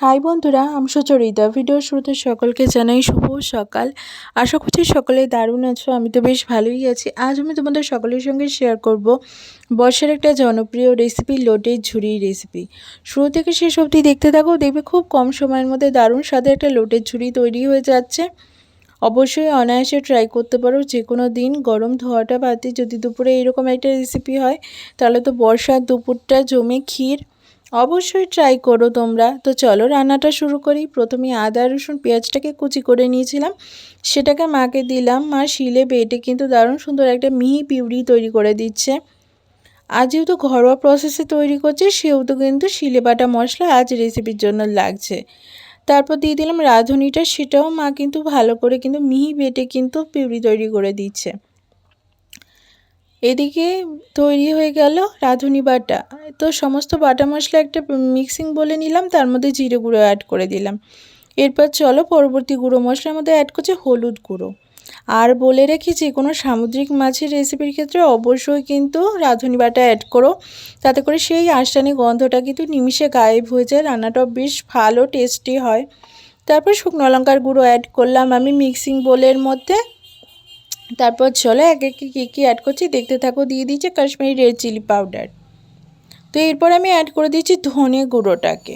High বন্ধুরা, আমি সুচরিতা। ভিডিওর শুরুতে সকলকে জানাই শুভ সকাল। আশা করছি সকলে দারুণ আছো। আমি তো বেশ ভালোই আছি। আজ আমি তোমাদের সকলের সঙ্গে শেয়ার করব বর্ষার একটা জনপ্রিয় রেসিপি, লোটের ঝুড়ি রেসিপি। শুরু থেকে শেষ অবধি দেখতে থাকো, দেখবে খুব কম সময়ের মধ্যে দারুণ স্বাদের একটা লোটের ঝুড়ি তৈরি হয়ে যাচ্ছে। অবশ্যই অনায়াসে ট্রাই করতে পারো যে কোনো দিন। গরম ধোয়াটা বাদে যদি দুপুরে এরকম একটা রেসিপি হয়, তাহলে তো বর্ষার দুপুরটা জমে ক্ষীর। অবশ্যই ট্রাই করো তোমরা। তো চলো রান্নাটা শুরু করি। প্রথমে আদা রসুন পেঁয়াজটাকে কুচি করে নিয়েছিলাম, সেটাকে মাকে দিলাম। মা শিলে বেটে কিন্তু দারুণ সুন্দর একটা মিহি পিউরি তৈরি করে দিচ্ছে। আজ যেহেতু ঘরোয়া প্রসেসে তৈরি করছে, সেহেতু কিন্তু শিলে বাটা মশলা আজ রেসিপির জন্য লাগছে। তারপর দিয়ে দিলাম রাঁধুনিটা, সেটাও মা কিন্তু ভালো করে কিন্তু মিহি বেটে কিন্তু পিউরি তৈরি করে দিচ্ছে। এদিকে তৈরি হয়ে গেল রাঁধুনি বাটা। তো সমস্ত বাটা মশলা একটা মিক্সিং বলে নিলাম, তার মধ্যে জিরে গুঁড়ো অ্যাড করে দিলাম। এরপর চলো পরবর্তী গুঁড়ো মশলার মধ্যে অ্যাড করছি হলুদ গুঁড়ো। আর বলে রেখি, যে কোনো সামুদ্রিক মাছের রেসিপির ক্ষেত্রে অবশ্যই কিন্তু রাঁধুনি বাটা অ্যাড করো, তাতে করে সেই আঁশটানি গন্ধটা কিন্তু নিমিষে গায়েব হয়ে যায়, রান্নাটাও বেশ ভালো টেস্টি হয়। তারপর শুকনো লঙ্কার গুঁড়ো অ্যাড করলাম আমি মিক্সিং বোলের মধ্যে। তারপর চলো এক এক কী অ্যাড করছি দেখতে থাকো। দিয়ে দিচ্ছি কাশ্মীরি রেড চিলি পাউডার। তো এরপর আমি অ্যাড করে দিচ্ছি ধনে গুঁড়োটাকে,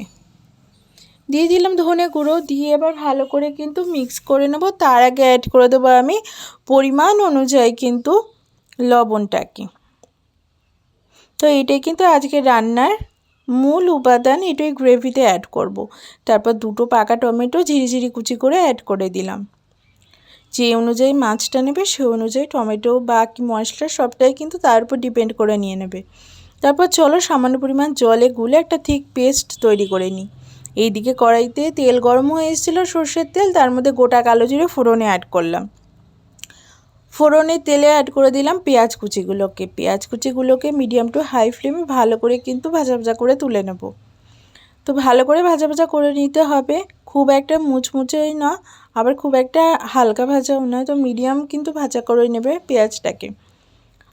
দিয়ে দিলাম ধনে গুঁড়ো। দিয়ে এবার ভালো করে কিন্তু মিক্স করে নেব। তার আগে অ্যাড করে দেবো আমি পরিমাণ অনুযায়ী কিন্তু লবণটাকে। তো এটাই কিন্তু আজকে রান্নার মূল উপাদান, এটাই গ্রেভিতে অ্যাড করব। তারপর দুটো পাকা টমেটো ঝিরিঝিরি কুচি করে অ্যাড করে দিলাম। যে অনুযায়ী মাছটা নেবে সে অনুযায়ী টমেটো বা কি মশলা সবটাই কিন্তু তার উপর ডিপেন্ড করে নিয়ে নেবে। তারপর চলো সামান্য পরিমাণ জলে গুলে একটা থিক পেস্ট তৈরি করে নিই। এইদিকে কড়াইতে তেল গরম হয়ে এসেছিলো, সর্ষের তেল, তার মধ্যে গোটা কালো জিরে ফোড়নে অ্যাড করলাম। ফোড়নের তেলে অ্যাড করে দিলাম পেঁয়াজ কুচিগুলোকে মিডিয়াম টু হাই ফ্লেমে ভালো করে কিন্তু ভাজা ভাজা করে তুলে নেব। তো ভালো করে ভাজা ভাজা করে নিতে হবে, খুব একটা মুচমুচেই না, আবার খুব একটা হালকা ভাজাও নয়। তো মিডিয়াম কিন্তু ভাজা করে নেবে পেঁয়াজটাকে।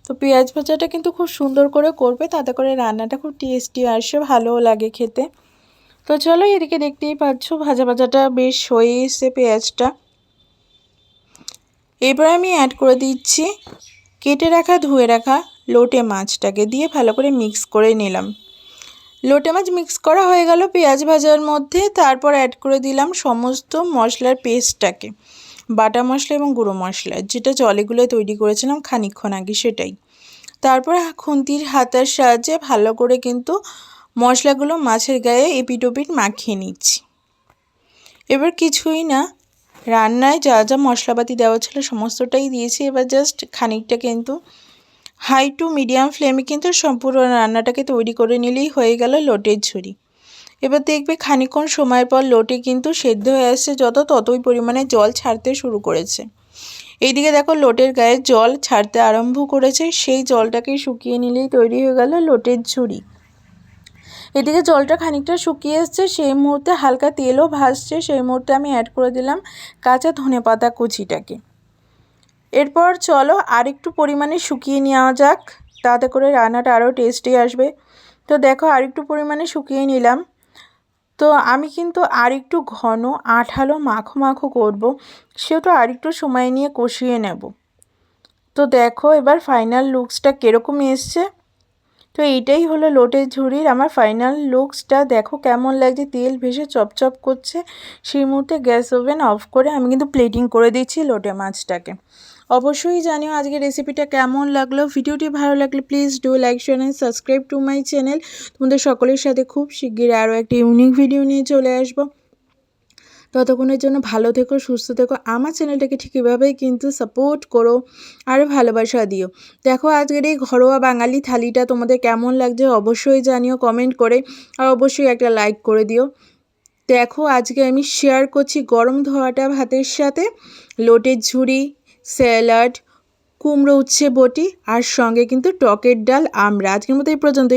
তো পেঁয়াজ ভাজাটা কিন্তু খুব সুন্দর করে করবে, তাতে করে রান্নাটা খুব টেস্টি আসে, ভালোও লাগে খেতে। তো চলো এদিকে দেখতেই পাচ্ছ ভাজা ভাজাটা বেশ হয়ে এসে পেঁয়াজটা। এবার আমি অ্যাড করে দিচ্ছি কেটে রাখা ধুয়ে রাখা লোটে মাছটাকে, দিয়ে ভালো করে মিক্স করে নিলাম। লোটে মাছ মিক্স করা হয়ে গেল পেঁয়াজ ভাজার মধ্যে। তারপর অ্যাড করে দিলাম সমস্ত মশলার পেস্টটাকে, বাটা মশলা এবং গুঁড়ো মশলা, যেটা জলেগুলো তৈরি করেছিলাম খানিকক্ষণ আগে সেটাই। তারপর খুন্তির হাতার সাহায্যে ভালো করে কিন্তু মশলাগুলো মাছের গায়ে এপিট ওপিট মাখিয়ে নিচ্ছি। এবার কিছুই না, রান্নায় যা যা মশলাপাতি দেওয়া ছিল সমস্তটাই দিয়েছি। এবার জাস্ট খানিকটা কিন্তু হাই টু মিডিয়াম ফ্লেমে কিন্তু সম্পূর্ণ রান্নাটাকে তৈরি করে নিলেই হয়ে গেল লোটের ঝুড়ি। এবার দেখবে খানিকক্ষণ সময়ের পর লোটে কিন্তু সেদ্ধ হয়ে আসছে, ততই পরিমাণে জল ছাড়তে শুরু করেছে। এইদিকে দেখো লোটের গায়ে জল ছাড়তে আরম্ভ করেছে, সেই জলটাকে শুকিয়ে নিলেই তৈরি হয়ে গেল লোটের ঝুড়ি। এদিকে জলটা খানিকটা শুকিয়ে এসছে, সেই মুহূর্তে হালকা তেলও ভাসছে, সেই মুহূর্তে আমি অ্যাড করে দিলাম কাঁচা ধনেপাতা কুচিটাকে। এরপর চলো আরেকটু পরিমাণে শুকিয়ে নেওয়া যাক, তাতে করে রান্নাটা আরও টেস্টি আসবে। তো দেখো আরেকটু পরিমাণে শুকিয়ে নিলাম। তো আমি কিন্তু আরেকটু ঘন আঠালো মাখো মাখো করব, সেহেতু আরেকটু সময় নিয়ে কষিয়ে নেব। তো দেখো এবার ফাইনাল লুকসটা কীরকম এসছে। তো এইটাই হলো লোটের ঝুড়ির আমার ফাইনাল লুকসটা। দেখো কেমন লাগছে, তেল ভেসে চপচপ করছে। সেই মুহূর্তে গ্যাস ওভেন অফ করে আমি কিন্তু প্লেটিং করে দিচ্ছি লোটে মাছটাকে। অবশ্যই জানিও আজকে রেসিপিটা কেমন লাগলো। ভিডিওটি ভালো লাগলে please do like share and subscribe to my channel. তোমাদের সকলের সাথে খুব শিগগিরই আরও একটি ইউনিক ভিডিও নিয়ে চলে আসবো। ততক্ষণের জন্য ভালো থেকো, সুস্থ থেকো। আমার চ্যানেলটাকে ঠিক এভাবেই কিন্তু সাপোর্ট করো আর ভালোবাসা দিও। দেখো আজকের এই ঘরোয়া বাঙালি থালিটা তোমাদের কেমন লাগছে অবশ্যই জানিও কমেন্ট করে, আর অবশ্যই একটা লাইক করে দিও। দেখো আজকে আমি শেয়ার করছি গরম ধোয়াটা ভাতের সাথে লোটের ঝুড়ি, স্যালাড, কুমড়ো উচ্ছে বটি, আর সঙ্গে কিন্তু টকের ডাল, আমরা। আজকের মতো এই পর্যন্ত।